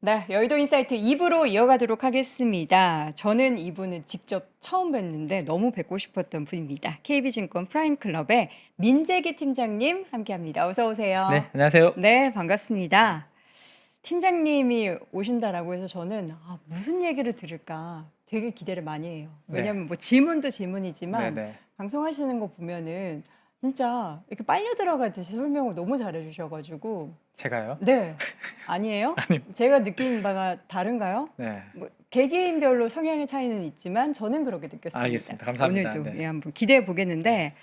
네, 여의도 인사이트 2부로 이어가도록 하겠습니다. 저는 이분은 직접 처음 뵀는데 너무 뵙고 싶었던 분입니다. KB증권 프라임클럽의 민재기 팀장님 함께합니다. 어서 오세요. 네, 안녕하세요. 네, 반갑습니다. 팀장님이 오신다라고 해서 저는 무슨 얘기를 들을까 되게 기대를 많이 해요. 네. 왜냐하면 뭐 질문도 질문이지만 네네. 방송하시는 거 보면은 진짜 이렇게 빨려 들어가듯이 설명을 너무 잘해주셔가지고 제가요? 네. 아니에요? 아닙니다. 제가 느낀 바가 다른가요? 네. 뭐 개개인별로 성향의 차이는 있지만 저는 그렇게 느꼈습니다. 알겠습니다. 감사합니다. 오늘도 네. 한번 기대해 보겠는데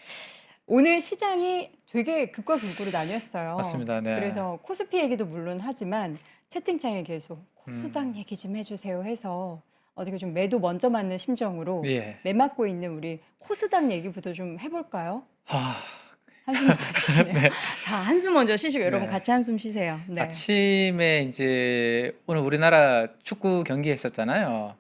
오늘 시장이 되게 극과 극으로 나뉘었어요. 맞습니다. 네. 그래서 코스피 얘기도 물론 하지만 채팅창에 계속 코스닥 얘기 좀 해주세요 해서 어떻게 좀 매도 먼저 맞는 심정으로 예. 매 맞고 있는 우리 코스닥 얘기부터 좀 해볼까요? 하, 한숨부터 쉬시네요. 네. 자, 한숨 먼저 쉬시고 여러분 네. 같이 한숨 쉬세요. 네. 아침에 이제 오늘 우리나라 축구 경기 했었잖아요.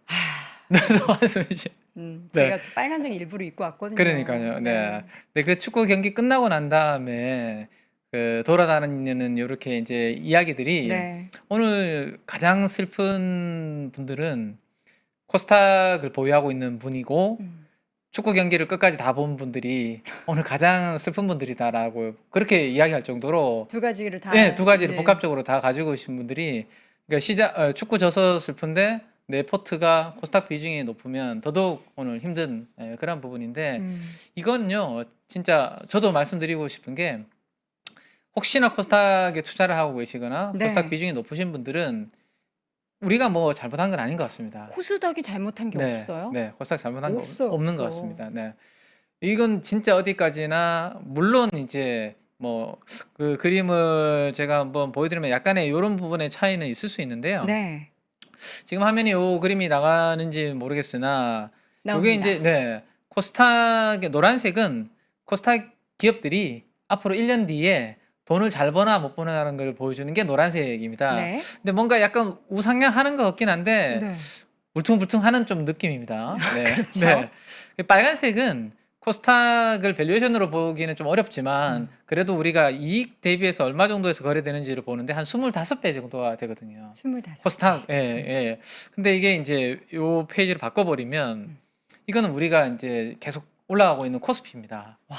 너도 한숨 쉬. 네. 제가 또 빨간색 일부러 입고 왔거든요. 그러니까요. 네. 근데 그 축구 경기 끝나고 난 다음에 그 돌아다니는 이렇게 이제 이야기들이 네. 오늘 가장 슬픈 분들은 코스닥을 보유하고 있는 분이고 음. 축구 경기를 끝까지 다 본 분들이 오늘 가장 슬픈 분들이다라고 그렇게 이야기할 정도로 두 가지를 다. 네, 두 가지를 네. 복합적으로 다 가지고 오신 분들이 그러니까 축구 져서 슬픈데 내 포트가 코스닥 비중이 높으면 더더욱 오늘 힘든 그런 부분인데 이건요 진짜 저도 말씀드리고 싶은 게 혹시나 코스닥에 투자를 하고 계시거나 네. 코스닥 비중이 높으신 분들은 우리가 뭐 잘못한 건 아닌 것 같습니다. 코스닥이 잘못한 게 네, 없어요? 네, 코스닥 잘못한 거 없어요, 없는 것 없어. 같습니다. 네, 이건 진짜 어디까지나 물론 이제 뭐 그 그림을 제가 한번 보여드리면 약간의 이런 부분의 차이는 있을 수 있는데요. 네. 지금 화면에 요 그림이 나가는지 모르겠으나 이게 나옵니다. 이제 네 코스닥의 노란색은 코스닥 기업들이 앞으로 1년 뒤에 돈을 잘 버나 못 버나라는 걸 보여주는 게 노란색입니다. 네. 근데 뭔가 약간 우상향하는 것 같긴 한데 네. 울퉁불퉁하는 좀 느낌입니다. 네. 그렇죠. 네. 빨간색은 코스닥을 밸류에이션으로 보기는 좀 어렵지만 그래도 우리가 이익 대비해서 얼마 정도에서 거래되는지를 보는데 한 25배 정도가 되거든요. 25. 코스닥. 예, 예. 근데 이게 이제 요 페이지를 바꿔버리면 이거는 우리가 이제 계속 올라가고 있는 코스피입니다. 와,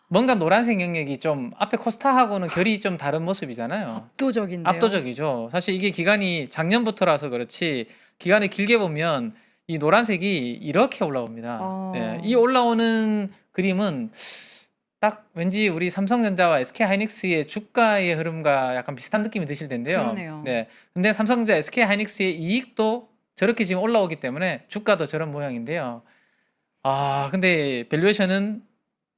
뭔가 노란색 영역이 좀 앞에 코스닥하고는 결이 좀 다른 모습이잖아요. 압도적인데요. 압도적이죠. 사실 이게 기간이 작년부터라서 그렇지 기간을 길게 보면 이 노란색이 이렇게 올라옵니다. 네, 이 올라오는 그림은 딱 왠지 우리 삼성전자와 SK하이닉스의 주가의 흐름과 약간 비슷한 느낌이 드실 텐데요. 그러네요. 네, 근데 삼성전자, SK하이닉스의 이익도 저렇게 지금 올라오기 때문에 주가도 저런 모양인데요. 아, 근데 밸류에이션은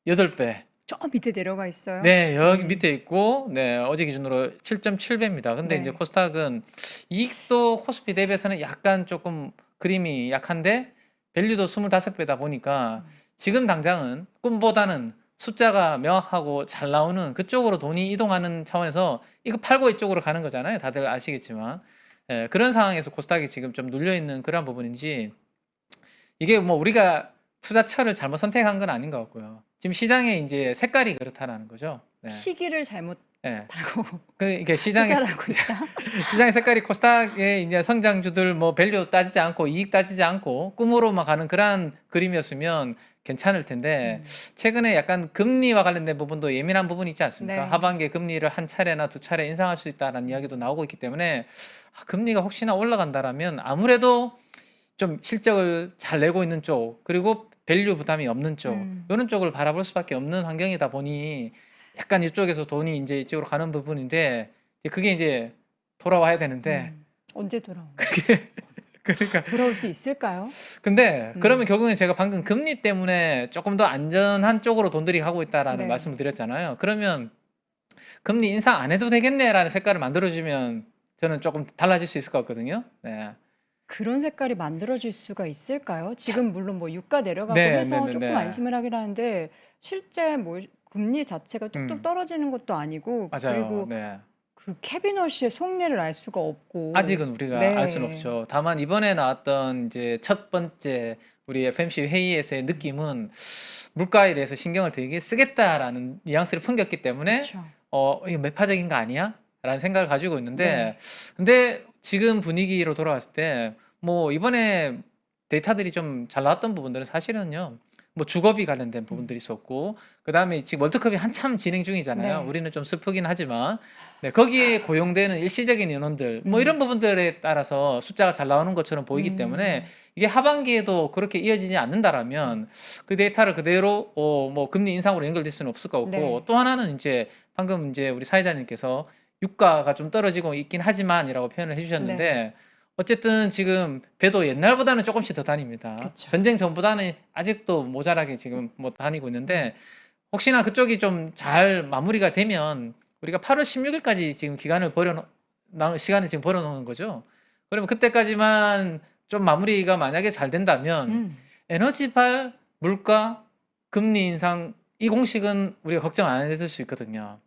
8배. 저 밑에 내려가 있어요. 네, 여기 밑에 있고, 네, 어제 기준으로 7.7배입니다. 근데 네. 이제 코스닥은 이익도 코스피 대비해서는 약간 조금 그림이 약한데, 밸류도 25배다 보니까 지금 당장은 꿈보다는 숫자가 명확하고 잘 나오는 그쪽으로 돈이 이동하는 차원에서 이거 팔고 이쪽으로 가는 거잖아요. 다들 아시겠지만. 예, 그런 상황에서 코스닥이 지금 좀 눌려있는 그런 부분인지, 이게 뭐 우리가 투자처를 잘못 선택한 건 아닌 것 같고요. 지금 시장의 이제 색깔이 그렇다라는 거죠. 네. 시기를 잘못 네. 타고 이게 시장의 투자를 하고 있다. 시장의 색깔이 코스닥의 이제 성장주들 뭐 밸류 따지지 않고 이익 따지지 않고 꿈으로만 가는 그런 그림이었으면 괜찮을 텐데 최근에 약간 금리와 관련된 부분도 예민한 부분이 있지 않습니까? 네. 하반기에 금리를 한 차례나 두 차례 인상할 수 있다라는 이야기도 나오고 있기 때문에 금리가 혹시나 올라간다라면 아무래도 좀 실적을 잘 내고 있는 쪽 그리고 밸류 부담이 없는 쪽 이런 쪽을 바라볼 수밖에 없는 환경이다 보니 약간 이쪽에서 돈이 이제 이쪽으로 가는 부분인데 그게 이제 돌아와야 되는데 언제 돌아오나? 그러니까 돌아올 수 있을까요? 근데 그러면 결국엔 제가 방금 금리 때문에 조금 더 안전한 쪽으로 돈들이 가고 있다라는 네. 말씀을 드렸잖아요. 그러면 금리 인상 안 해도 되겠네라는 색깔을 만들어주면 저는 조금 달라질 수 있을 것 같거든요. 네. 그런 색깔이 만들어질 수가 있을까요? 지금 물론 뭐 유가 내려가고 네, 해서 네, 네, 조금 네. 안심을 하긴 하는데 실제 뭐 금리 자체가 뚝뚝 떨어지는 것도 아니고 맞아요. 그리고 네. 그 캐비너시의 속내를 알 수가 없고 아직은 우리가 네. 알 수는 없죠. 다만 이번에 나왔던 이제 첫 번째 우리 FMC 회의에서의 느낌은 물가에 대해서 신경을 되게 쓰겠다라는 뉘앙스를 풍겼기 때문에 그렇죠. 이거 매파적인 거 아니야? 라는 생각을 가지고 있는데 네. 근데 지금 분위기로 돌아왔을 때 뭐 이번에 데이터들이 좀 잘 나왔던 부분들은 사실은요. 뭐 주거비 관련된 부분들이 있었고 그다음에 지금 월드컵이 한참 진행 중이잖아요. 네. 우리는 좀 슬프긴 하지만 네, 거기에 고용되는 일시적인 인원들 뭐 이런 부분들에 따라서 숫자가 잘 나오는 것처럼 보이기 때문에 이게 하반기에도 그렇게 이어지지 않는다라면 그 데이터를 그대로 뭐 금리 인상으로 연결될 수는 없을 것 같고 네. 또 하나는 이제 방금 이제 우리 사회자님께서 유가가 좀 떨어지고 있긴 하지만이라고 표현을 해주셨는데 네. 어쨌든 지금 배도 옛날보다는 조금씩 더 다닙니다. 그쵸. 전쟁 전보다는 아직도 모자라게 지금 뭐 다니고 있는데 혹시나 그쪽이 좀 잘 마무리가 되면 우리가 8월 16일까지 지금 시간을 지금 벌어놓은 거죠. 그러면 그때까지만 좀 마무리가 만약에 잘 된다면 음. 에너지발, 물가, 금리 인상 이 공식은 우리가 걱정 안 해도 될 수 있거든요.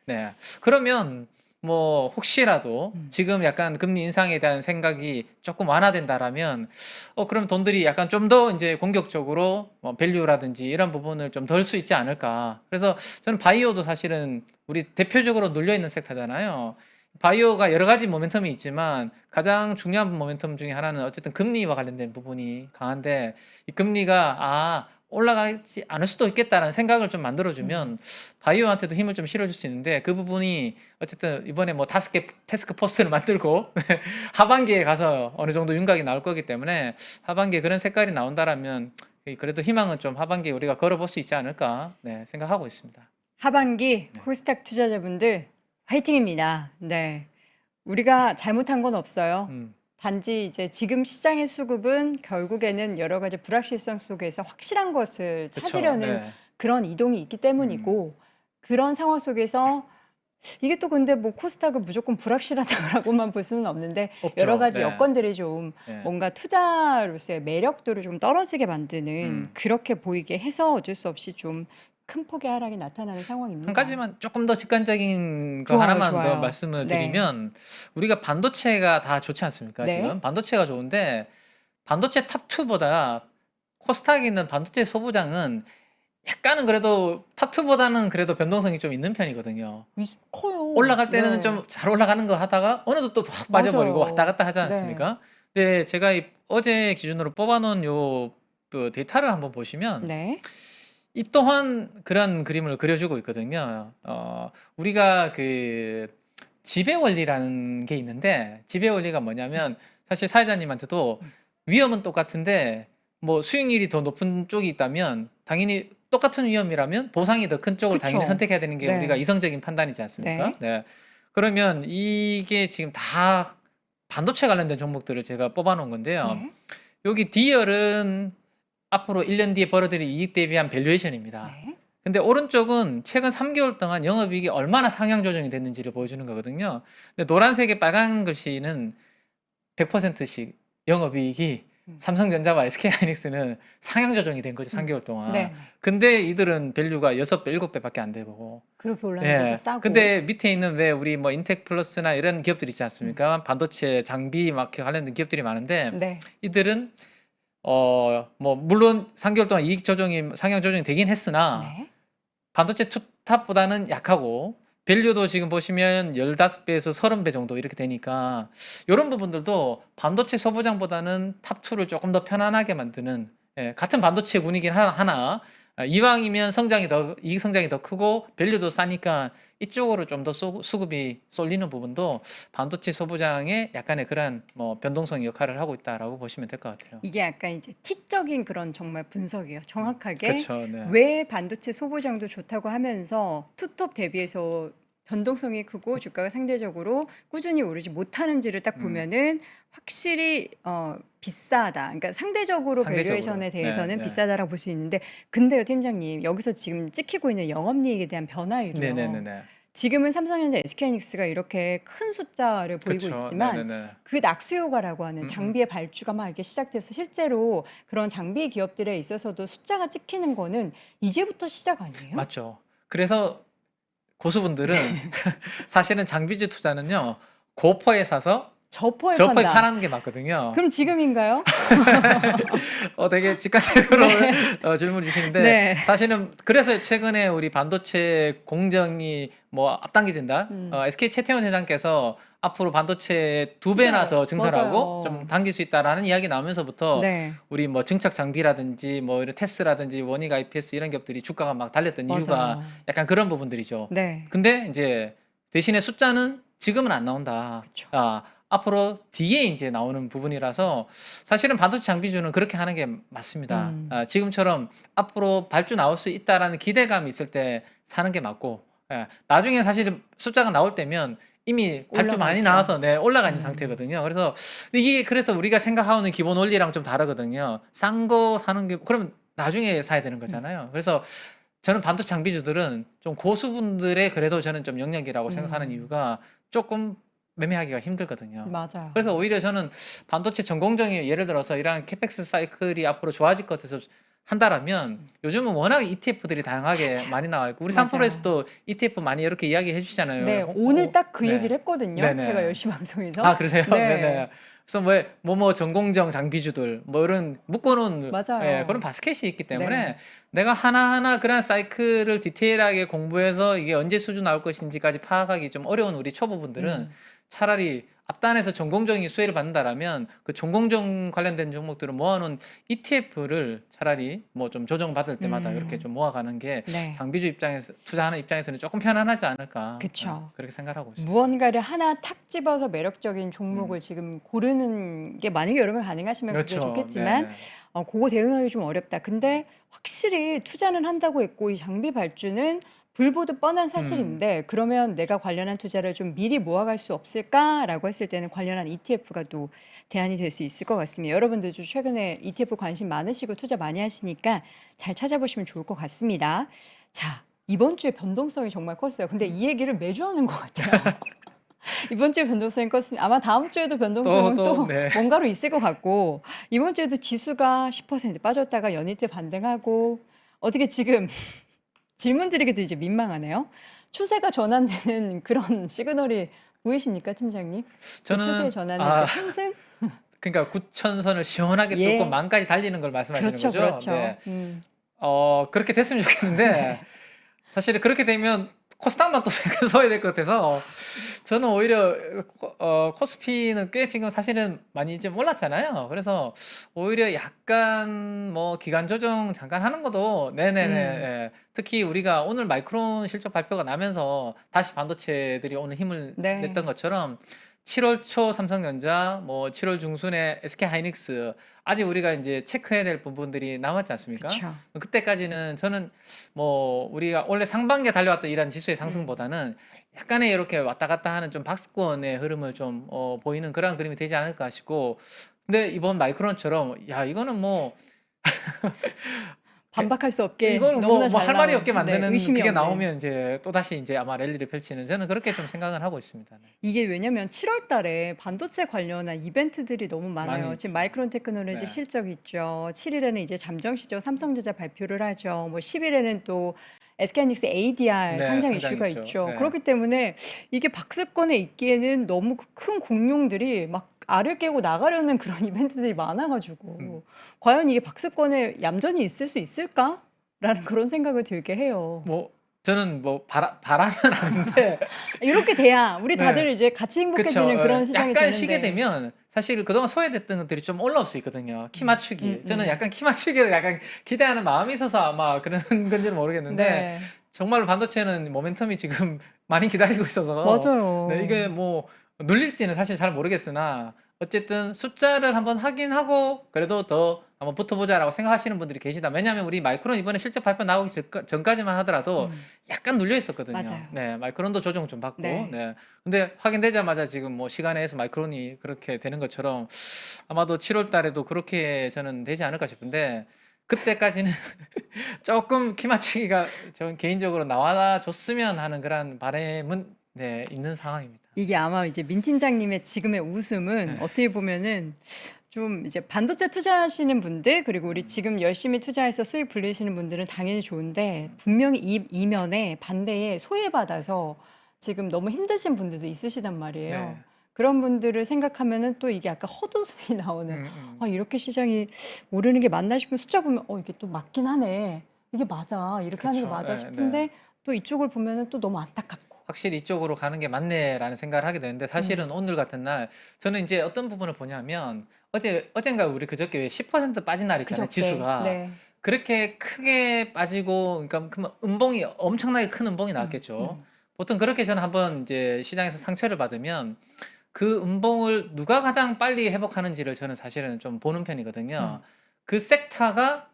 네. 그러면 뭐 혹시라도 지금 약간 금리 인상에 대한 생각이 조금 완화된다라면 그럼 돈들이 약간 좀 더 이제 공격적으로 뭐 밸류라든지 이런 부분을 좀 덜 수 있지 않을까. 그래서 저는 바이오도 사실은 우리 대표적으로 눌려 있는 섹터잖아요. 바이오가 여러 가지 모멘텀이 있지만 가장 중요한 모멘텀 중에 하나는 어쨌든 금리와 관련된 부분이 강한데 이 금리가 올라가지 않을 수도 있겠다라는 생각을 좀 만들어주면 바이오한테도 힘을 좀 실어줄 수 있는데 그 부분이 어쨌든 이번에 뭐 5개 태스크 포스를 만들고 하반기에 가서 어느 정도 윤곽이 나올 거기 때문에 하반기에 그런 색깔이 나온다라면 그래도 희망은 좀 하반기에 우리가 걸어볼 수 있지 않을까 생각하고 있습니다. 하반기 코스닥 투자자분들 화이팅입니다. 네. 우리가 잘못한 건 없어요. 음, 단지 이제 지금 시장의 수급은 결국에는 여러 가지 불확실성 속에서 확실한 것을 그쵸. 찾으려는 네. 그런 이동이 있기 때문이고 그런 상황 속에서 이게 또 근데 뭐 코스닥을 무조건 불확실하다고만 볼 수는 없는데 없죠. 여러 가지 네. 여건들이 좀 네. 뭔가 투자로서의 매력도를 좀 떨어지게 만드는 음. 그렇게 보이게 해서 어쩔 수 없이 좀 큰 폭의 하락이 나타나는 상황입니다. 한 가지만 조금 더 직관적인 거 좋아요, 하나만 더 좋아요. 말씀을 네. 드리면 우리가 반도체가 다 좋지 않습니까? 네. 지금 반도체가 좋은데 반도체 탑2보다 코스닥에 있는 반도체 소부장은 약간은 그래도 탑2보다는 그래도 변동성이 좀 있는 편이거든요. 커요. 올라갈 때는 네. 좀 잘 올라가는 거 하다가 어느덧 또 확 빠져버리고 맞아요. 왔다 갔다 하지 네. 않습니까? 근데 제가 어제 기준으로 뽑아놓은 그 데이터를 한번 보시면 네. 이 또한 그런 그림을 그려주고 있거든요. 우리가 그 지배 원리라는 게 있는데 지배 원리가 뭐냐면 사실 사회자님한테도 위험은 똑같은데 뭐 수익률이 더 높은 쪽이 있다면 당연히 똑같은 위험이라면 보상이 더 큰 쪽을 당연히 그쵸. 선택해야 되는 게 네. 우리가 이성적인 판단이지 않습니까? 네. 그러면 이게 지금 다 반도체 관련된 종목들을 제가 뽑아놓은 건데요. 네. 여기 D열은 앞으로 1년 뒤에 벌어들일 이익 대비한 밸류에이션입니다. 네. 근데 오른쪽은 최근 3개월 동안 영업이익이 얼마나 상향 조정이 됐는지를 보여주는 거거든요. 근데 노란색의 빨간 글씨는 100%씩 영업이익이 삼성전자와 SK하이닉스는 상향 조정이 된 거죠. 3개월 동안. 네. 근데 이들은 밸류가 6배, 7배밖에 안 되고. 그렇게 올랐는데도 예. 싸고. 근데 밑에 있는 왜 우리 뭐 인텍플러스나 이런 기업들 있지 않습니까? 반도체, 장비 막 관련된 기업들이 많은데 네. 이들은 뭐 물론 3개월 동안 이익 조정이 상향 조정이 되긴 했으나 네. 반도체 투탑보다는 약하고 밸류도 지금 보시면 15배에서 30배 정도 이렇게 되니까 이런 부분들도 반도체 소부장보다는 탑2를 조금 더 편안하게 만드는 같은 반도체 군이긴 하나 이왕이면 이익 성장이 더 크고 밸류도 싸니까 이쪽으로 좀 더 수급이 쏠리는 부분도 반도체 소부장의 약간의 그런 뭐 변동성 역할을 하고 있다라고 보시면 될 것 같아요. 이게 약간 이제 T적인 그런 정말 분석이에요. 정확하게 그렇죠. 네. 왜 반도체 소보장도 좋다고 하면서 투톱 대비해서 변동성이 크고 주가가 상대적으로 꾸준히 오르지 못하는지를 딱 보면은 확실히 비싸다. 그러니까 상대적으로 상대적으로. 밸류에이션에 대해서는 네. 비싸다라고 볼 수 있는데 근데요, 팀장님 여기서 지금 찍히고 있는 영업이익에 대한 변화율이요. 네네네. 지금은 삼성전자, SK하이닉스가 이렇게 큰 숫자를 보이고 그렇죠. 있지만 네네네. 그 낙수효과라고 하는 장비의 발주가 막 이렇게 시작돼서 실제로 그런 장비 기업들에 있어서도 숫자가 찍히는 거는 이제부터 시작 아니에요? 맞죠. 그래서 고수분들은 사실은 장비주 투자는요 고퍼에 사서 저퍼에 저퍼에 판다. 파는 게 맞거든요. 그럼 지금인가요? 되게 직관적으로 네. 질문 주시는데 네. 사실은 그래서 최근에 우리 반도체 공정이 뭐 앞당겨진다. SK 최태원 회장께서 앞으로 반도체 2배나 더 증설하고 좀 맞아요. 당길 수 있다라는 이야기 나오면서부터 네. 우리 뭐 증착 장비라든지 뭐 이런 테스라든지 원익 IPS 이런 기업들이 주가가 막 달렸던 이유가 맞아요. 약간 그런 부분들이죠. 네. 근데 이제 대신에 숫자는 지금은 안 나온다. 그쵸. 앞으로 뒤에 이제 나오는 부분이라서 사실은 반도체 장비주는 그렇게 하는 게 맞습니다. 지금처럼 앞으로 발주 나올 수 있다라는 기대감이 있을 때 사는 게 맞고, 나중에 사실은 숫자가 나올 때면 이미 발주 올라가 많이 있죠. 나와서 올라가 있는 상태거든요. 그래서 이게 그래서 우리가 생각하는 기본 원리랑 좀 다르거든요. 싼 거 사는 게 그러면 나중에 사야 되는 거잖아요. 그래서 저는 반도체 장비주들은 좀 고수분들의 그래도 저는 좀 영역이라고 생각하는 이유가 조금 매매하기가 힘들거든요. 맞아요. 그래서 오히려 저는 반도체 전공정이 예를 들어서 이러한 캐펙스 사이클이 앞으로 좋아질 것 같아서 한다라면 요즘은 워낙 ETF들이 다양하게 많이 나와 있고 우리 맞아요. 삼프로에서도 ETF 많이 이렇게 이야기해 주시잖아요. 네, 오늘 딱 그 네. 얘기를 했거든요. 네네. 제가 10시 방송에서. 아 그러세요? 네. 네네. 그래서 뭐 전공정 장비주들 뭐 이런 묶어놓은 맞아요. 그런 바스켓이 있기 때문에 네. 내가 하나하나 그런 사이클을 디테일하게 공부해서 이게 언제 수준 나올 것인지까지 파악하기 좀 어려운 우리 초보분들은 차라리 앞단에서 전공정이 수혜를 받는다라면 그 전공정 관련된 종목들을 모아놓은 ETF를 차라리 뭐 좀 조정받을 때마다 이렇게 좀 모아가는 게 네. 장비주 입장에서 투자하는 입장에서는 조금 편안하지 않을까. 그쵸. 그렇게 생각하고 있습니다. 무언가를 하나 탁 집어서 매력적인 종목을 지금 고르는 게 만약에 여러분 가능하시면 그게 그렇죠. 좋겠지만 네. 그거 대응하기 좀 어렵다. 근데 확실히 투자는 한다고 했고 이 장비 발주는 불보듯 뻔한 사실인데 그러면 내가 관련한 투자를 좀 미리 모아갈 수 없을까라고 했을 때는 관련한 ETF가 또 대안이 될 수 있을 것 같습니다. 여러분들도 최근에 ETF 관심 많으시고 투자 많이 하시니까 잘 찾아보시면 좋을 것 같습니다. 자, 이번 주에 변동성이 정말 컸어요. 근데 이 얘기를 매주 하는 것 같아요. 이번 주에 변동성이 컸습니다. 아마 다음 주에도 변동성은 또 네. 뭔가로 있을 것 같고 이번 주에도 지수가 10% 빠졌다가 연이틀 반등하고 어떻게 지금 질문 드리기도 이제 민망하네요. 추세가 전환되는 그런 시그널이 보이십니까, 팀장님? 그 저는 추세 전환은 이제 상승? 그러니까 9천선을 시원하게 예. 뚫고 만까지 달리는 걸 말씀하시는 그렇죠, 거죠? 그렇죠. 네. 그렇게 됐으면 네. 좋겠는데 사실 그렇게 되면 코스닥만 또 서야 될 것 같아서 저는 오히려 코스피는 꽤 지금 사실은 많이 좀 올랐잖아요. 그래서 오히려 약간 뭐 기간 조정 잠깐 하는 것도 네네네. 예. 특히 우리가 오늘 마이크론 실적 발표가 나면서 다시 반도체들이 오늘 힘을 네. 냈던 것처럼 7월 초 삼성전자, 뭐 7월 중순에 SK 하이닉스 아직 우리가 이제 체크해야 될 부분들이 남았지 않습니까? 그렇죠. 그때까지는 저는 뭐 우리가 원래 상반기에 달려왔던 이런 지수의 상승보다는 약간의 이렇게 왔다 갔다 하는 좀 박스권의 흐름을 좀 보이는 그런 그림이 되지 않을까 싶고 근데 이번 마이크론처럼 야 이거는 뭐 반박할 수 없게 이건 너무나 뭐 잘 할 말이 나온, 없게 네, 만드는 의심이 그게 없는. 나오면 이제 또 다시 이제 아마 랠리를 펼치는 저는 그렇게 좀 생각을 하고 있습니다. 네. 이게 왜냐면 7월 달에 반도체 관련한 이벤트들이 너무 많아요. 많이 지금 있죠. 마이크론 테크놀로지 네. 실적 있죠. 7일에는 이제 잠정 시적 삼성전자 발표를 하죠. 뭐 10일에는 또 SK하이닉스 ADR 네, 상장 상장 이슈가 있죠. 있죠. 네. 그렇기 때문에 이게 박스권에 있기에는 너무 큰 공룡들이 막 알을 깨고 나가려는 그런 이벤트들이 많아가지고 과연 이게 박스권에 얌전히 있을 수 있을까? 라는 그런 생각을 들게 해요. 뭐 저는 뭐 바라면 아닌데 이렇게 돼야 우리 네. 다들 이제 같이 행복해지는 그쵸. 그런 시장이 약간 되는데. 쉬게 되면 사실 그동안 소외됐던 것들이 좀 올라올 수 있거든요. 키 맞추기. 저는 약간 키 맞추기를 약간 기대하는 마음이 있어서 아마 그런 건지는 모르겠는데 네. 정말로 반도체는 모멘텀이 지금 많이 기다리고 있어서 맞아요. 네, 이게 뭐 눌릴지는 사실 잘 모르겠으나 어쨌든 숫자를 한번 확인하고 그래도 더 한번 붙어보자라고 생각하시는 분들이 계시다. 왜냐하면 우리 마이크론 이번에 실적 발표 나오기 전까지만 하더라도 약간 눌려 있었거든요. 맞아요. 네, 마이크론도 조정 좀 받고. 네. 네. 근데 확인되자마자 지금 뭐 시간에서 마이크론이 그렇게 되는 것처럼 아마도 7월 달에도 그렇게 저는 되지 않을까 싶은데 그때까지는 조금 키 맞추기가 전 개인적으로 나와줬으면 하는 그런 바람은 네, 있는 상황입니다. 이게 아마 이제 민 팀장님의 지금의 웃음은 네. 어떻게 보면은 좀 이제 반도체 투자하시는 분들 그리고 우리 지금 열심히 투자해서 수익 불리시는 분들은 당연히 좋은데 분명히 이 이면에 반대에 소외받아서 지금 너무 힘드신 분들도 있으시단 말이에요. 네. 그런 분들을 생각하면은 또 이게 약간 헛웃음이 나오는 이렇게 시장이 오르는 게 맞나 싶으면 숫자 보면 이게 또 맞긴 하네. 이게 맞아. 이렇게 하는 게 그쵸. 맞아 네, 싶은데 또 이쪽을 보면은 또 너무 안타깝고. 확실히 이쪽으로 가는 게 맞네라는 생각을 하게 되는데 사실은 오늘 같은 날 저는 이제 어떤 부분을 보냐면 어젠가 우리 그저께 왜 10% 빠진 날 있잖아요. 그저께. 지수가. 네. 그렇게 크게 빠지고 그러니까 그러면 음봉이 엄청나게 큰 음봉이 음, 나왔겠죠. 음. 보통 그렇게 저는 한번 이제 시장에서 상처를 받으면 그 음봉을 누가 가장 빨리 회복하는지를 저는 사실은 좀 보는 편이거든요. 그 섹터가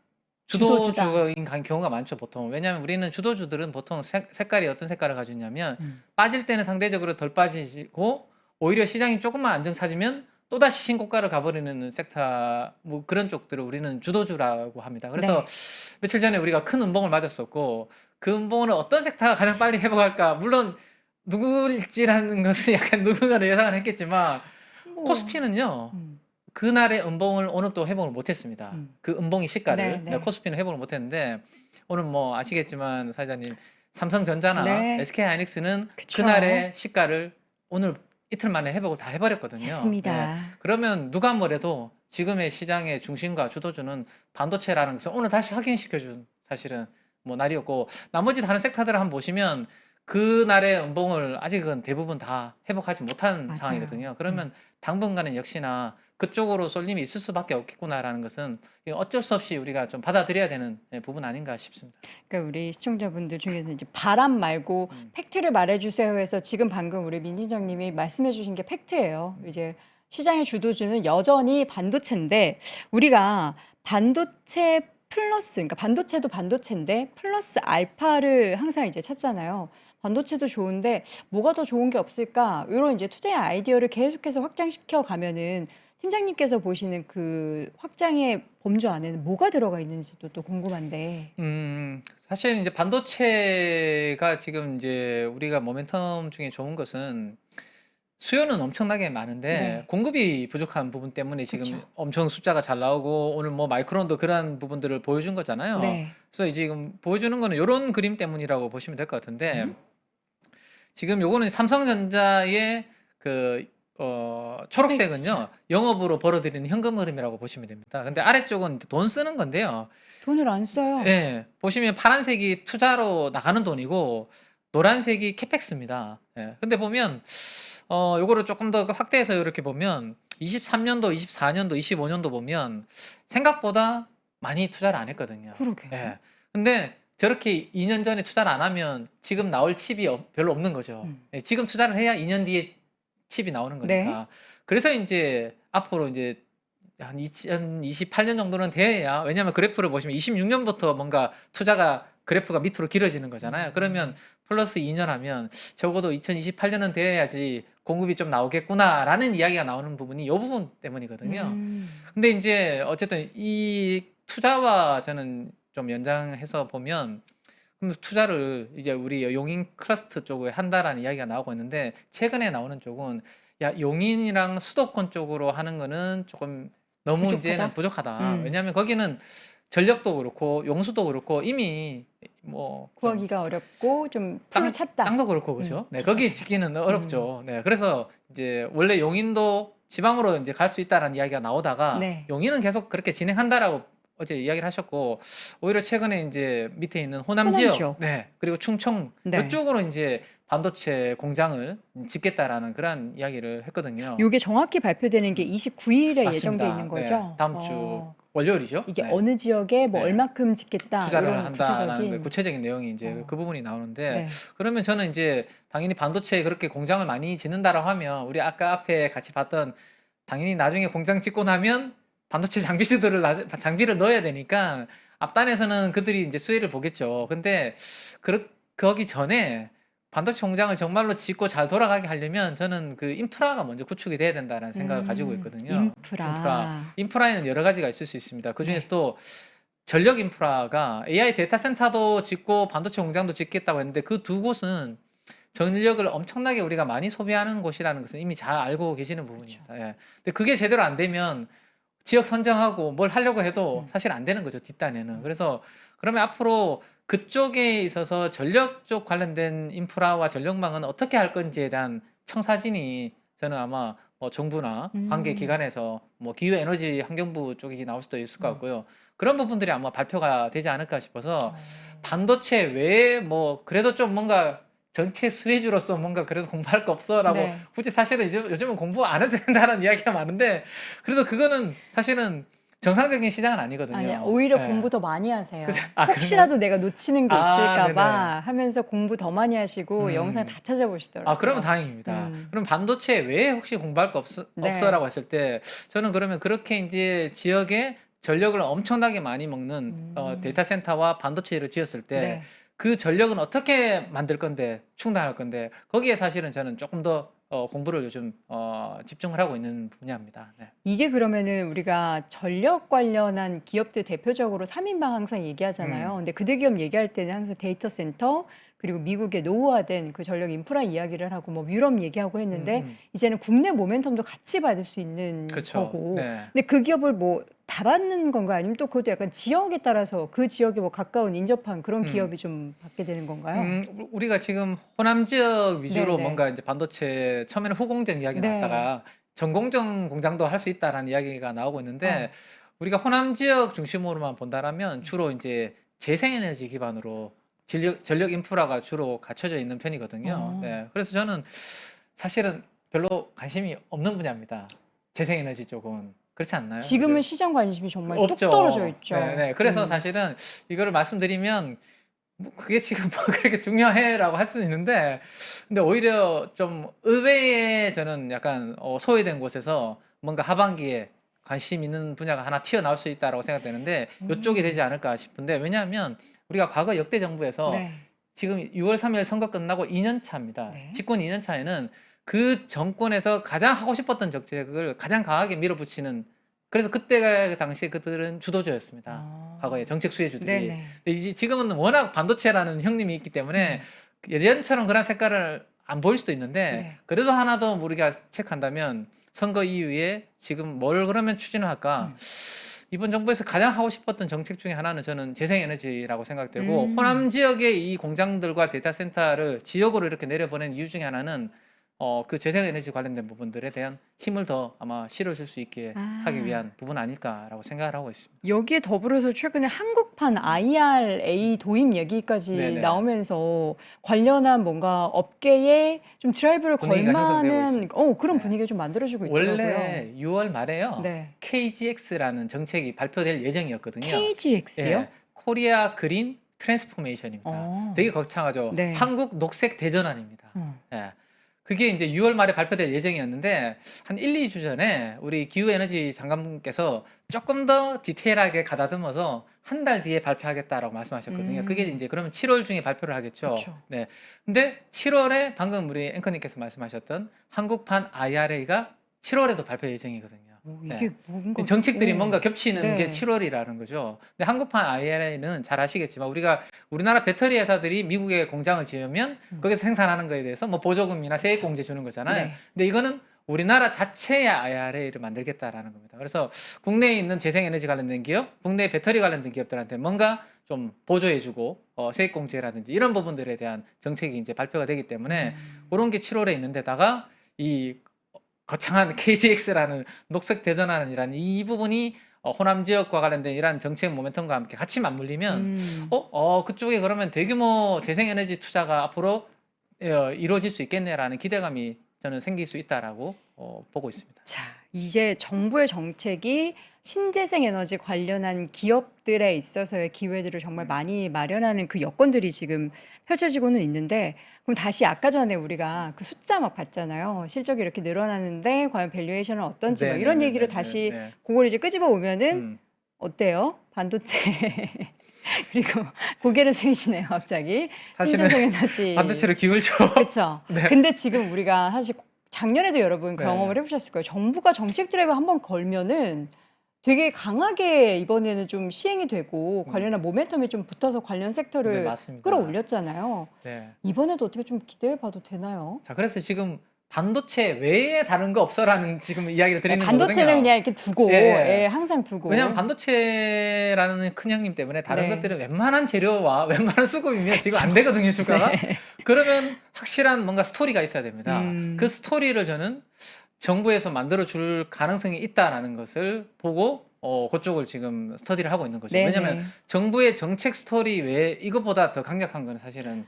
주도주다. 주도주인 경우가 많죠, 보통. 왜냐하면 우리는 주도주들은 보통 색깔이 어떤 색깔을 가지고 있냐면 빠질 때는 상대적으로 덜 빠지고 오히려 시장이 조금만 안정 찾으면 또다시 신고가를 가버리는 섹터 뭐 그런 쪽들을 우리는 주도주라고 합니다. 그래서 네. 며칠 전에 우리가 큰 음봉을 맞았었고 그 음봉을 어떤 섹터가 가장 빨리 회복할까 물론 누구일지라는 것은 약간 누군가는 예상을 했겠지만 뭐, 코스피는요 음, 그날의 음봉을 오늘 또 회복을 못했습니다. 음. 그 음봉이 시가를 네, 네. 코스피는 회복을 못했는데 오늘 뭐 아시겠지만 사장님 삼성전자나 네. SK하이닉스는 그쵸. 그날의 시가를 오늘 이틀 만에 회복을 다 해버렸거든요. 네. 했습니다. 그러면 누가 뭐래도 지금의 시장의 중심과 주도주는 반도체라는 것을 오늘 다시 확인시켜준 사실은 뭐 날이었고 나머지 다른 섹터들을 한번 보시면 그날의 음봉을 아직은 대부분 다 회복하지 못한 맞아요. 상황이거든요. 그러면 당분간은 역시나 그쪽으로 쏠림이 있을 수밖에 없겠구나라는 것은 어쩔 수 없이 우리가 좀 받아들여야 되는 부분 아닌가 싶습니다. 그러니까 우리 시청자분들 중에서 이제 바람 말고 팩트를 말해주세요 해서 지금 방금 우리 민 팀장님이 말씀해주신 게 팩트예요. 이제 시장의 주도주는 여전히 반도체인데 우리가 반도체 플러스, 그러니까 반도체도 반도체인데 플러스 알파를 항상 이제 찾잖아요. 반도체도 좋은데 뭐가 더 좋은 게 없을까? 이런 이제 투자의 아이디어를 계속해서 확장시켜 가면은 팀장님께서 보시는 그 확장의 범주 안에는 뭐가 들어가 있는지도 또 궁금한데. 사실 이제 반도체가 지금 이제 우리가 모멘텀 중에 좋은 것은 수요는 엄청나게 많은데 네. 공급이 부족한 부분 때문에 지금 그쵸. 엄청 숫자가 잘 나오고 오늘 뭐 마이크론도 그러한 부분들을 보여준 거잖아요. 네. 그래서 지금 보여주는 거는 이런 그림 때문이라고 보시면 될 것 같은데 지금 요거는 삼성전자의 그 초록색은요 영업으로 벌어들이는 현금 흐름이라고 보시면 됩니다. 근데 아래쪽은 돈 쓰는 건데요. 돈을 안 써요. 예, 보시면 파란색이 투자로 나가는 돈이고 노란색이 캐펙스입니다. 예, 근데 보면 요거를 조금 더 확대해서 이렇게 보면 23년도, 24년도, 25년도 보면 생각보다 많이 투자를 안 했거든요. 그러게요. 예. 근데 저렇게 2년 전에 투자를 안 하면 지금 나올 칩이 별로 없는 거죠. 예, 지금 투자를 해야 2년 뒤에 칩이 나오는 네. 거니까. 그래서 이제 앞으로 이제 한 2028년 정도는 돼야 왜냐하면 그래프를 보시면 26년부터 뭔가 투자가 그래프가 밑으로 길어지는 거잖아요. 그러면 플러스 2년 하면 적어도 2028년은 돼야지 공급이 좀 나오겠구나라는 이야기가 나오는 부분이 이 부분 때문이거든요. 근데 이제 어쨌든 이 투자와 저는 좀 연장해서 보면 그럼 투자를 이제 우리 용인 클러스터 쪽에 한다라는 이야기가 나오고 있는데 최근에 나오는 쪽은 야 용인이랑 수도권 쪽으로 하는 거는 조금 너무 부족하다? 이제는 부족하다. 왜냐하면 거기는 전력도 그렇고 용수도 그렇고 이미 뭐 구하기가 어렵고 좀 풀을 찾다. 땅도 그렇고 그죠? 네, 비싸죠. 거기 짓기는 어렵죠. 네, 그래서 이제 원래 용인도 지방으로 이제 갈 수 있다라는 이야기가 나오다가 네. 용인은 계속 그렇게 진행한다라고 어제 이야기를 하셨고 오히려 최근에 이제 밑에 있는 호남 호남 지역, 지역. 네, 그리고 충청 네. 이쪽으로 이제 반도체 공장을 짓겠다라는 그런 이야기를 했거든요. 요게 정확히 발표되는 게 29일에 맞습니다. 예정돼 있는 네, 거죠? 다음 주 월요일이죠. 이게 네. 어느 지역에 뭐 네. 얼마큼 짓겠다 투자를 이런 한다라는 그 구체적인 내용이 이제 그 부분이 나오는데 네. 그러면 저는 이제 당연히 반도체에 그렇게 공장을 많이 짓는다라고 하면 우리 아까 앞에 같이 봤던 당연히 나중에 공장 짓고 나면 반도체 장비주들을 장비를 넣어야 되니까 앞단에서는 그들이 이제 수혜를 보겠죠. 근데 거기 전에 반도체 공장을 정말로 짓고 잘 돌아가게 하려면 저는 그 인프라가 먼저 구축이 돼야 된다는 생각을 가지고 있거든요. 인프라에는 여러 가지가 있을 수 있습니다. 그 중에서도 전력 인프라가 AI 데이터 센터도 짓고 반도체 공장도 짓겠다고 했는데 그 두 곳은 전력을 엄청나게 우리가 많이 소비하는 곳이라는 것은 이미 잘 알고 계시는 부분입니다. 예. 근데 그게 제대로 안 되면 지역 선정하고 뭘 하려고 해도 사실 안 되는 거죠, 뒷단에는. 그래서 그러면 앞으로 그쪽에 있어서 전력 쪽 관련된 인프라와 전력망은 어떻게 할 건지에 대한 청사진이 저는 아마 정부나 관계 음. 기관에서 뭐 기후에너지 환경부 쪽이 나올 수도 있을 것 음. 같고요. 그런 부분들이 아마 발표가 되지 않을까 싶어서 어. 반도체 외에 뭐 그래도 좀 뭔가 정책 수혜주로서 뭔가 그래도 공부할 거 없어라고 네. 굳이 사실은 요즘은 공부 안 해도 된다는 이야기가 많은데 그래도 그거는 사실은 정상적인 시장은 아니, 아니거든요. 오히려 예. 공부 더 많이 하세요. 그죠? 아, 그런가요? 혹시라도 내가 놓치는 게 아, 있을까 네네. 봐 하면서 공부 더 많이 하시고 영상 음. 다 찾아보시더라고요. 아, 그러면 다행입니다. 음. 그럼 반도체 외에 혹시 공부할 거 네. 없어라고 했을 때 저는 그러면 그렇게 이제 지역에 전력을 엄청나게 많이 먹는 데이터 센터와 반도체를 지었을 때 네. 그 전력은 어떻게 만들 건데 충당할 건데 거기에 사실은 저는 조금 더 공부를 요즘 집중을 하고 있는 분야입니다. 네. 이게 그러면은 우리가 전력 관련한 기업들 대표적으로 3인방 항상 얘기하잖아요. 음. 근데 그들 기업 얘기할 때는 항상 데이터 센터 그리고 미국의 노후화된 그 전력 인프라 이야기를 하고 뭐 유럽 얘기하고 했는데 이제는 국내 모멘텀도 같이 받을 수 있는 그렇죠. 거고. 네. 근데 그 기업을 뭐 다 받는 건가요? 아니면 또 그것도 약간 지역에 따라서 그 지역에 뭐 가까운 인접한 그런 음. 기업이 좀 받게 되는 건가요? 우리가 지금 호남 지역 위주로 네네. 뭔가 이제 반도체 처음에는 후공정 이야기 네. 나왔다가 전공정 공장도 할 수 있다라는 이야기가 나오고 있는데 어. 우리가 호남 지역 중심으로만 본다라면 주로 이제 재생에너지 기반으로 전력 인프라가 주로 갖춰져 있는 편이거든요. 어. 네. 그래서 저는 사실은 별로 관심이 없는 분야입니다. 재생에너지 쪽은. 그렇지 않나요? 지금은 요즘? 시장 관심이 정말 뚝 없죠. 떨어져 있죠. 네네. 그래서 사실은 이거를 말씀드리면 뭐 그게 지금 뭐 그렇게 중요해라고 할 수는 있는데 근데 오히려 좀 의외의 저는 약간 소외된 곳에서 뭔가 하반기에 관심 있는 분야가 하나 튀어나올 수 있다라고 생각되는데 이쪽이 되지 않을까 싶은데 왜냐하면 우리가 과거 역대 정부에서 네. 지금 6월 3일 선거 끝나고 2년 차입니다. 네. 집권 2년 차에는 그 정권에서 가장 하고 싶었던 정책을 가장 강하게 밀어붙이는 그래서 그때 당시에 그들은 주도주였습니다. 아. 과거에 정책 수혜주들이. 네네. 근데 이제 지금은 워낙 반도체라는 형님이 있기 때문에 예전처럼 그런 색깔을 안 보일 수도 있는데 네. 그래도 하나 더 우리가 체크한다면 선거 이후에 지금 뭘 그러면 추진을 할까? 이번 정부에서 가장 하고 싶었던 정책 중에 하나는 저는 재생에너지라고 생각되고 호남 지역의 이 공장들과 데이터 센터를 지역으로 이렇게 내려보낸 이유 중에 하나는 그 재생에너지 관련된 부분들에 대한 힘을 더 아마 실어줄 수 있게 하기 위한 부분 아닐까라고 생각을 하고 있습니다. 여기에 더불어서 최근에 한국판 IRA 도입 얘기까지 네네. 나오면서 관련한 뭔가 업계에 좀 드라이브를 걸 분위기가 형성되고 만한 있습니다. 그런 네. 분위기가 좀 만들어지고 있더라고요. 원래 6월 말에요. 네. KGX라는 정책이 발표될 예정이었거든요. KGX요? 예, 코리아 그린 트랜스포메이션입니다. 어. 되게 거창하죠. 네. 한국 녹색 대전환입니다. 어. 예. 그게 이제 6월 말에 발표될 예정이었는데 한 1, 2주 전에 우리 기후에너지 장관분께서 조금 더 디테일하게 가다듬어서 한 달 뒤에 발표하겠다라고 말씀하셨거든요. 그게 이제 그러면 7월 중에 발표를 하겠죠. 그쵸. 네. 근데 7월에 방금 우리 앵커님께서 말씀하셨던 한국판 IRA가 7월에도 발표 예정이거든요. 이게 뭔가 정책들이 뭔가 겹치는 네. 게 7월이라는 거죠. 근데 한국판 IRA는 잘 아시겠지만 우리가 우리나라 배터리 회사들이 미국에 공장을 지으면 거기서 생산하는 거에 대해서 뭐 보조금이나 세액 공제 주는 거잖아요. 네. 근데 이거는 우리나라 자체의 IRA를 만들겠다라는 겁니다. 그래서 국내에 있는 재생에너지 관련된 기업, 국내 배터리 관련된 기업들한테 뭔가 좀 보조해주고 세액 공제라든지 이런 부분들에 대한 정책이 이제 발표가 되기 때문에 그런 게 7월에 있는데다가 이 거창한 KGX라는 녹색 대전환이라는 이 부분이 호남 지역과 관련된 이러한 정책 모멘텀과 함께 같이 맞물리면 그쪽에 그러면 대규모 재생에너지 투자가 앞으로 이루어질 수 있겠네라는 기대감이 저는 생길 수 있다라고 보고 있습니다. 자, 이제 정부의 정책이 신재생 에너지 관련한 기업들에 있어서의 기회들을 정말 많이 마련하는 그 여건들이 지금 펼쳐지고는 있는데 그럼 다시 아까 전에 우리가 그 숫자 막 봤잖아요. 실적이 이렇게 늘어나는데 과연 밸류에이션은 어떤지 뭐 이런 얘기를 다시 그걸 이제 끄집어 오면은 어때요? 반도체 그리고 고개를 숙이시네요, 갑자기. 사실은 신재생 에너지. 반도체를 기울죠. 그렇죠. 네. 근데 지금 우리가 사실 작년에도 여러분 네. 경험을 해보셨을 거예요. 정부가 정책 드라이브 한번 걸면은 되게 강하게 이번에는 좀 시행이 되고 관련한 모멘텀이 좀 붙어서 관련 네, 섹터를 맞습니다. 끌어올렸잖아요. 네. 이번에도 어떻게 좀 기대해 봐도 되나요? 자, 그래서 지금 반도체 외에 다른 거 없어라는 지금 이야기를 드리는 반도체는 거거든요. 그냥 이렇게 두고 예. 예, 항상 두고. 왜냐하면 반도체라는 큰 형님 때문에 다른 네. 것들은 웬만한 재료와 웬만한 수급이면 지금 안 되거든요, 주가가. 네. 그러면 확실한 뭔가 스토리가 있어야 됩니다. 그 스토리를 저는 정부에서 만들어 줄 가능성이 있다라는 것을 보고 그쪽을 지금 스터디를 하고 있는 거죠. 왜냐하면 네네. 정부의 정책 스토리 외에 이것보다 더 강력한 거는 사실은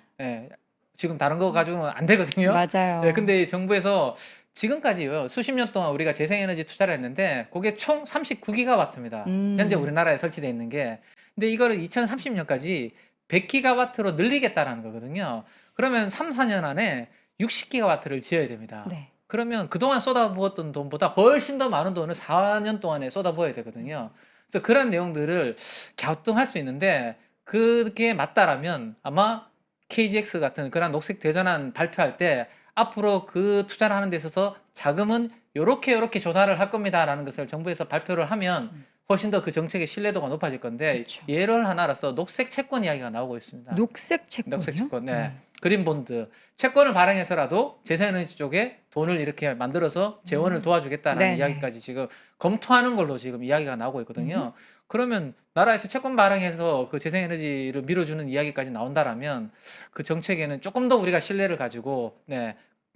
지금 다른 거 가지고는 안 되거든요. 맞아요. 근데 정부에서 지금까지요 수십 년 동안 우리가 재생에너지 투자를 했는데 그게 총 39기가와트입니다. 현재 우리나라에 설치되어 있는 게. 근데 이거를 2030년까지 100기가와트로 늘리겠다라는 거거든요. 그러면 3, 4년 안에 60기가와트를 지어야 됩니다. 네. 그러면 그동안 쏟아부었던 돈보다 훨씬 더 많은 돈을 4년 동안에 쏟아부어야 되거든요. 그래서 그런 내용들을 갸우뚱할 수 있는데 그게 맞다라면 아마 KGX 같은 그런 녹색 대전환 발표할 때 앞으로 그 투자를 하는 데 있어서 자금은 요렇게 조사를 할 겁니다라는 것을 정부에서 발표를 하면 훨씬 더 그 정책의 신뢰도가 높아질 건데 그쵸. 예를 하나로서 녹색 채권 이야기가 나오고 있습니다. 녹색 채권이요? 녹색 채권, 네. 그린 본드. 채권을 발행해서라도 재생에너지 쪽에 돈을 이렇게 만들어서 재원을 도와주겠다라는 네네. 이야기까지 지금 검토하는 걸로 지금 이야기가 나오고 있거든요. 그러면 나라에서 채권 발행해서 그 재생에너지를 밀어주는 이야기까지 나온다라면 그 정책에는 조금 더 우리가 신뢰를 가지고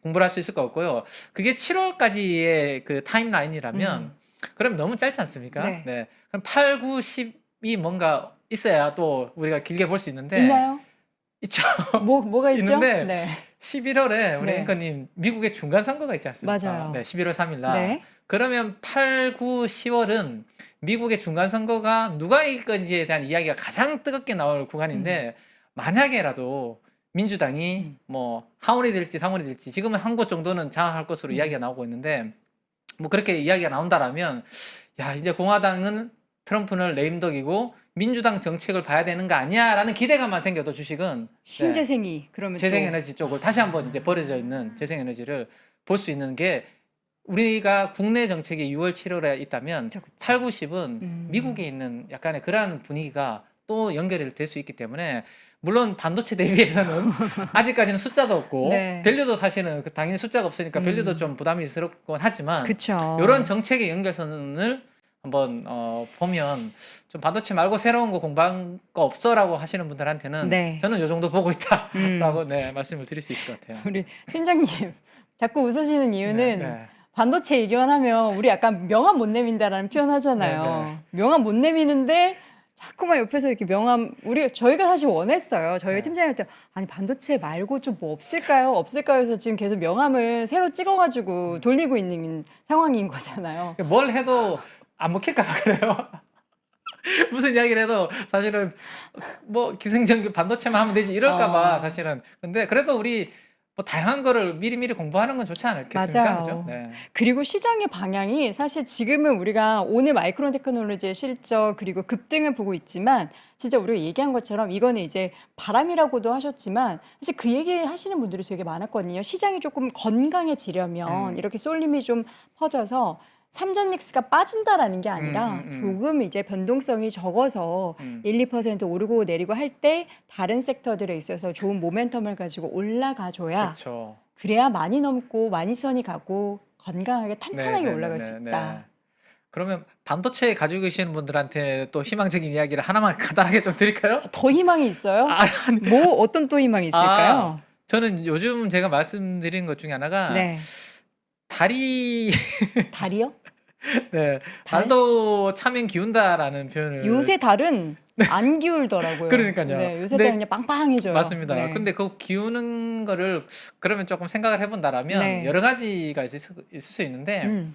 공부를 할 수 있을 것 같고요. 그게 7월까지의 그 타임라인이라면 그럼 너무 짧지 않습니까? 네. 그럼 8, 9, 10이 뭔가 있어야 또 우리가 길게 볼 수 있는데 있나요? 있죠. 뭐가 있죠? 있는데 네. 11월에 우리 네. 앵커님 미국의 중간 선거가 있지 않습니까? 맞아요. 11월 3일 날. 네. 그러면 8, 9, 10월은 미국의 중간 선거가 누가 이길 건지에 대한 이야기가 가장 뜨겁게 나올 구간인데 만약에라도 민주당이 뭐 하원이 될지 상원이 될지 지금은 한 곳 정도는 장악할 것으로 이야기가 나오고 있는데 뭐 그렇게 이야기가 나온다라면 야 이제 공화당은 트럼프는 레임덕이고 민주당 정책을 봐야 되는 거 아니야라는 기대감만 생겨도 주식은 신재생이 그러면 재생에너지 쪽을 다시 한번 이제 버려져 있는 재생에너지를 볼 수 있는 게 우리가 국내 정책이 6월 7월에 있다면 그쵸, 그쵸. 8, 9, 10은 미국에 있는 약간의 그러한 분위기가 또 연결이 될 수 있기 때문에 물론 반도체 대비해서는 아직까지는 숫자도 없고 네. 밸류도 사실은 당연히 숫자가 없으니까 밸류도 좀 부담스럽곤 하지만 그쵸. 이런 정책의 연결선을 한번 보면 좀 반도체 말고 새로운 거 공부한 거 없어라고 하시는 분들한테는 네. 저는 요 정도 보고 있다라고 말씀을 드릴 수 있을 것 같아요. 우리 팀장님 자꾸 웃으시는 이유는 네. 반도체 얘기만 하면 우리 약간 명함 못 내민다라는 표현 하잖아요. 명함 못 내미는데 자꾸만 옆에서 이렇게 명함 저희가 사실 원했어요. 저희 팀장님한테 아니 반도체 말고 좀 뭐 없을까요? 해서 지금 계속 명함을 새로 찍어가지고 돌리고 있는 상황인 거잖아요. 뭘 해도 안 먹힐까 봐 그래요. 무슨 이야기를 해도 사실은 뭐 기승전결 반도체만 하면 되지 이럴까 봐 사실은. 근데 그래도 우리 뭐 다양한 거를 미리미리 공부하는 건 좋지 않겠습니까? 맞아요. 그죠? 네. 그리고 시장의 방향이 사실 지금은 우리가 오늘 마이크론 테크놀로지의 실적 그리고 급등을 보고 있지만 진짜 우리가 얘기한 것처럼 이거는 이제 바람이라고도 하셨지만 사실 그 얘기 하시는 분들이 되게 많았거든요. 시장이 조금 건강해지려면 이렇게 쏠림이 좀 퍼져서 삼전닉스가 빠진다라는 게 아니라 조금 이제 변동성이 적어서 1, 2% 오르고 내리고 할 때 다른 섹터들에 있어서 좋은 모멘텀을 가지고 올라가줘야 그렇죠. 그래야 많이 넘고 12,000이 가고 건강하게 탄탄하게 올라갈 수 있다. 그러면 반도체 가지고 계시는 분들한테 또 희망적인 이야기를 하나만 간단하게 좀 드릴까요? 더 희망이 있어요? 뭐 어떤 또 희망이 있을까요? 저는 요즘 제가 말씀드린 것 중에 하나가 네. 달이 달이요? 달? 달도 차면 기운다라는 표현을 요새 달은 안 기울더라고요. 그러니까요. 네, 요새 근데 달은 그냥 빵빵해져요. 맞습니다. 네. 근데 그 기우는 거를 그러면 조금 생각을 해본다라면 여러 가지가 있을 수 있는데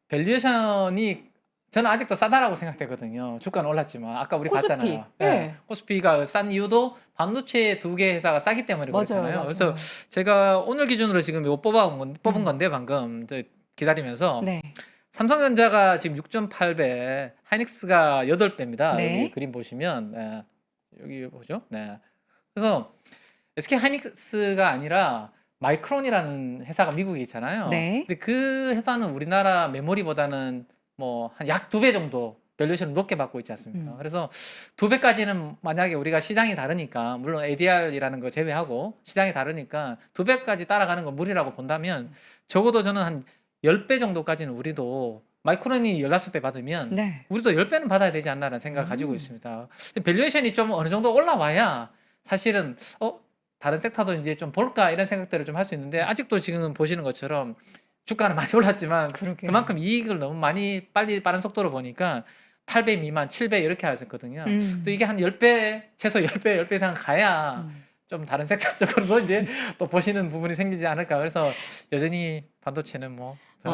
밸류에이션이 저는 아직도 싸다라고 생각되거든요. 주가는 올랐지만 아까 우리 코스피. 봤잖아요. 네. 코스피가 싼 이유도 반도체 두 개 회사가 싸기 때문에 그렇잖아요. 맞아요. 그래서 제가 오늘 기준으로 지금 이거 뽑은 건데 방금 기다리면서 네. 삼성전자가 지금 6.8배, 하이닉스가 8배입니다. 네. 여기 그림 보시면 여기 보죠. 그래서 SK 하이닉스가 아니라 마이크론이라는 회사가 미국에 있잖아요. 네. 근데 그 회사는 우리나라 메모리보다는 뭐 한 약 2배 정도 밸류에이션을 높게 받고 있지 않습니까? 그래서 2배까지는 만약에 우리가 시장이 다르니까 물론 ADR이라는 거 제외하고 시장이 다르니까 2배까지 따라가는 건 무리라고 본다면 적어도 저는 한 10배 정도까지는 우리도 마이크론이 16배 받으면 우리도 10배는 받아야 되지 않나라는 생각을 가지고 있습니다. 밸류에이션이 좀 어느 정도 올라와야 사실은 다른 섹터도 이제 좀 볼까 이런 생각들을 좀 할 수 있는데 아직도 지금 보시는 것처럼 주가는 많이 올랐지만 그러게요. 그만큼 이익을 너무 많이 빠른 속도로 보니까 8배 미만, 7배 이렇게 하셨거든요. 또 이게 한 10배, 최소 10배 이상 가야 음. 좀 다른 섹터 쪽으로도 이제 또 보시는 부분이 생기지 않을까. 그래서 여전히 반도체는 뭐 어,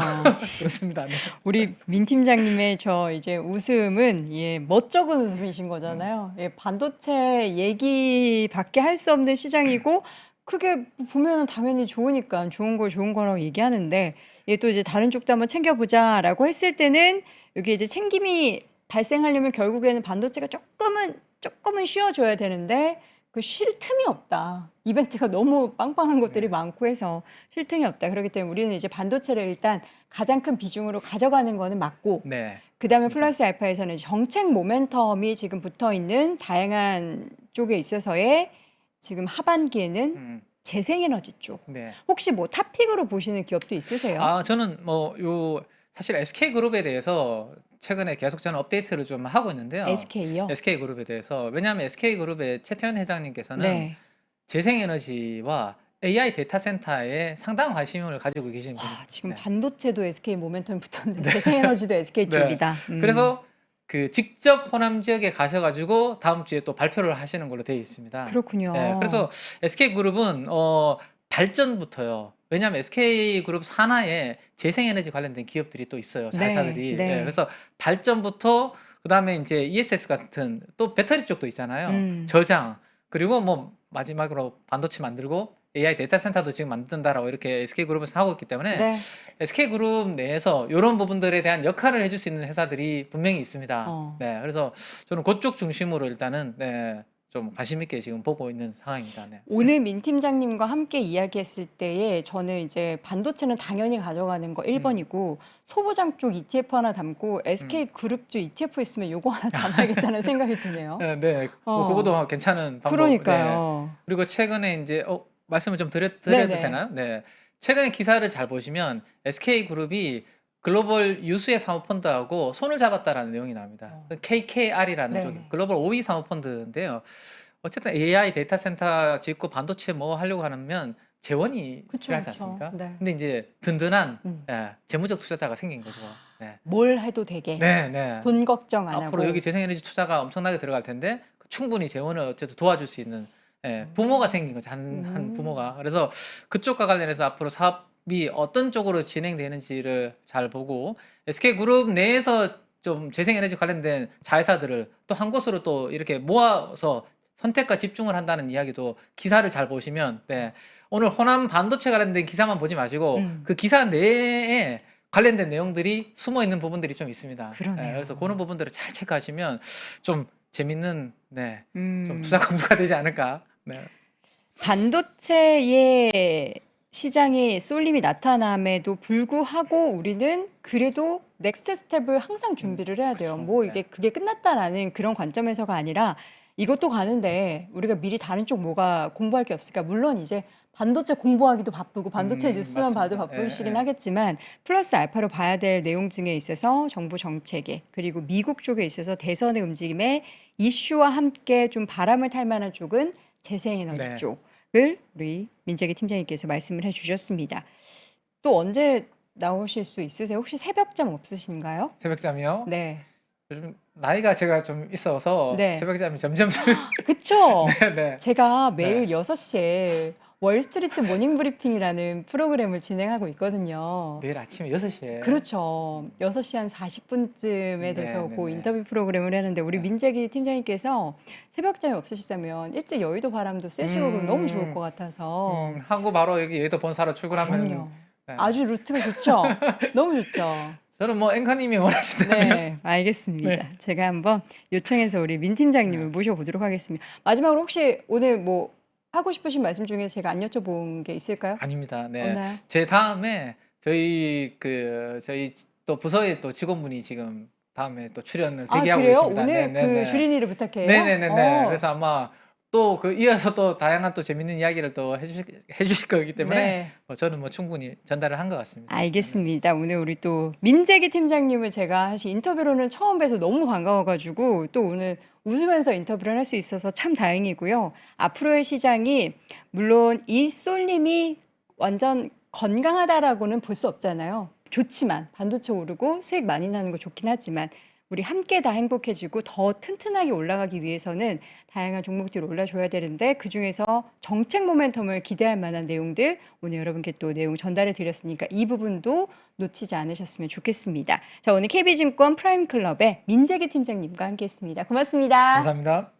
그렇습니다. 네. 우리 민 팀장님의 저 이제 웃음은 예, 멋쩍은 웃음이신 거잖아요. 예, 반도체 얘기밖에 할 수 없는 시장이고 크게 보면은 당연히 좋으니까 좋은 걸 좋은 거라고 얘기하는데 예, 또 이제 다른 쪽도 한번 챙겨보자라고 했을 때는 여기 이제 챙김이 발생하려면 결국에는 반도체가 조금은 쉬어줘야 되는데 그 쉴 틈이 없다. 이벤트가 너무 빵빵한 것들이 네. 많고 해서 쉴 틈이 없다. 그렇기 때문에 우리는 이제 반도체를 일단 가장 큰 비중으로 가져가는 거는 맞고 네. 그다음에 맞습니다. 플러스 알파에서는 정책 모멘텀이 지금 붙어 있는 다양한 쪽에 있어서의 지금 하반기에는 음, 재생에너지 쪽. 네. 혹시 뭐 탑픽으로 보시는 기업도 있으세요? 저는 사실 SK그룹에 대해서 최근에 계속 저는 업데이트를 좀 하고 있는데요. SK요? SK그룹에 대해서. 왜냐하면 SK그룹의 최태원 회장님께서는 네. 재생에너지와 AI 데이터 센터에 상당한 관심을 가지고 계신 분입니다. 와, 지금 네. 반도체도 SK 모멘텀이 붙었는데 재생에너지도 SK 네. 쪽이다. 그래서 그 직접 호남 지역에 가셔가지고 다음 주에 또 발표를 하시는 걸로 되어 있습니다. 그렇군요. 네, 그래서 SK그룹은 발전부터요. 왜냐하면 SK그룹 산하에 재생에너지 관련된 기업들이 또 있어요. 자회사들이. 네. 네, 그래서 발전부터 그다음에 이제 ESS 같은 또 배터리 쪽도 있잖아요. 저장 그리고 뭐 마지막으로 반도체 만들고 AI 데이터 센터도 지금 만든다라고 이렇게 SK그룹에서 하고 있기 때문에 네. SK그룹 내에서 이런 부분들에 대한 역할을 해줄 수 있는 회사들이 분명히 있습니다. 어. 네, 그래서 저는 그쪽 중심으로 일단은 좀 관심 있게 지금 보고 있는 상황입니다. 네. 오늘 민 팀장님과 함께 이야기했을 때에 저는 이제 반도체는 당연히 가져가는 거 1번이고 소부장 쪽 ETF 하나 담고 SK 그룹주 ETF 있으면 요거 하나 담아야겠다는 생각이 드네요. 네, 뭐 어. 그것도 괜찮은 방법. 네. 그러니까요. 그리고 최근에 이제 말씀을 좀 드려도 네네. 되나요? 네. 최근에 기사를 잘 보시면 SK그룹이 글로벌 유수의 사모펀드하고 손을 잡았다라는 내용이 나옵니다. KKR이라는 네네. 쪽 글로벌 5위 사모펀드인데요. 어쨌든 AI 데이터 센터 짓고 반도체 뭐 하려고 하면 재원이 그쵸, 필요하지 그쵸. 않습니까? 네. 근데 이제 든든한 음. 재무적 투자자가 생긴 거죠. 네. 뭘 해도 되게 네. 돈 걱정 안 앞으로 하고 여기 재생에너지 투자가 엄청나게 들어갈 텐데 충분히 재원을 어쨌든 도와줄 수 있는 부모가 생긴 거죠. 한 부모가. 그래서 그쪽과 관련해서 앞으로 사업이 어떤 쪽으로 진행되는지를 잘 보고 SK그룹 내에서 좀 재생에너지 관련된 자회사들을 또 한 곳으로 또 이렇게 모아서 선택과 집중을 한다는 이야기도 기사를 잘 보시면 오늘 호남 반도체 관련된 기사만 보지 마시고 그 기사 내에 관련된 내용들이 숨어 있는 부분들이 좀 있습니다. 그러네요. 그래서 그런 부분들을 잘 체크하시면 좀 재밌는 좀 음. 투자 공부가 되지 않을까. 네. 반도체의 시장에 쏠림이 나타남에도 불구하고 우리는 그래도 넥스트 스텝을 항상 준비를 해야 돼요. 그쵸. 뭐 네. 이게 그게 끝났다라는 그런 관점에서가 아니라 이것도 가는데 우리가 미리 다른 쪽 뭐가 공부할 게 없을까? 물론 이제 반도체 공부하기도 바쁘고 반도체 뉴스만 봐도 맞습니다. 바쁘시긴 예. 하겠지만 플러스 알파로 봐야 될 내용 중에 있어서 정부 정책에 그리고 미국 쪽에 있어서 대선의 움직임에 이슈와 함께 좀 바람을 탈 만한 쪽은 재생에너지 네. 쪽을 우리 민재기 팀장님께서 말씀을 해주셨습니다. 또 언제 나오실 수 있으세요? 혹시 새벽잠 없으신가요? 새벽잠이요? 네. 요즘 나이가 제가 좀 있어서 네. 새벽잠이 점점 그쵸? 네. 제가 매일 6시에 월스트리트 모닝 브리핑이라는 프로그램을 진행하고 있거든요. 매일 아침에 6시에 그렇죠. 6시 한 40분쯤에 돼서 네. 그 인터뷰 프로그램을 하는데 우리 민재기 팀장님께서 새벽잠이 없으시다면 일찍 여의도 바람도 쐬시고 그럼 너무 좋을 것 같아서 하고 바로 여기 여의도 본사로 출근하면 그럼요. 네. 아주 루트가 좋죠. 너무 좋죠. 저는 뭐 앵커님이 원하신다면 네, 알겠습니다. 제가 한번 요청해서 우리 민 팀장님을 모셔보도록 하겠습니다. 마지막으로 혹시 오늘 뭐 하고 싶으신 말씀 중에 제가 안 여쭤본 게 있을까요? 아닙니다. 네. 없나요? 제 다음에 저희 또 부서의 또 직원분이 지금 다음에 또 출연을 아, 대기하고 그래요? 계십니다. 오늘 네네네. 그 주린이를 부탁해요? 네네네네. 어. 그래서 아마 또 이어서 또 다양한 또 재밌는 이야기를 또 해주실 거기 때문에 네. 저는 뭐 충분히 전달을 한 것 같습니다. 알겠습니다. 오늘 우리 또 민재기 팀장님을 제가 사실 인터뷰로는 처음 뵈서 너무 반가워가지고 또 오늘 웃으면서 인터뷰를 할 수 있어서 참 다행이고요. 앞으로의 시장이 물론 이 쏠림이 완전 건강하다라고는 볼 수 없잖아요. 좋지만 반도체 오르고 수익 많이 나는 거 좋긴 하지만 우리 함께 다 행복해지고 더 튼튼하게 올라가기 위해서는 다양한 종목들이 올라줘야 되는데 그중에서 정책 모멘텀을 기대할 만한 내용들 오늘 여러분께 또 내용 전달해 드렸으니까 이 부분도 놓치지 않으셨으면 좋겠습니다. 자, 오늘 KB증권 프라임클럽의 민재기 팀장님과 함께했습니다. 고맙습니다. 감사합니다.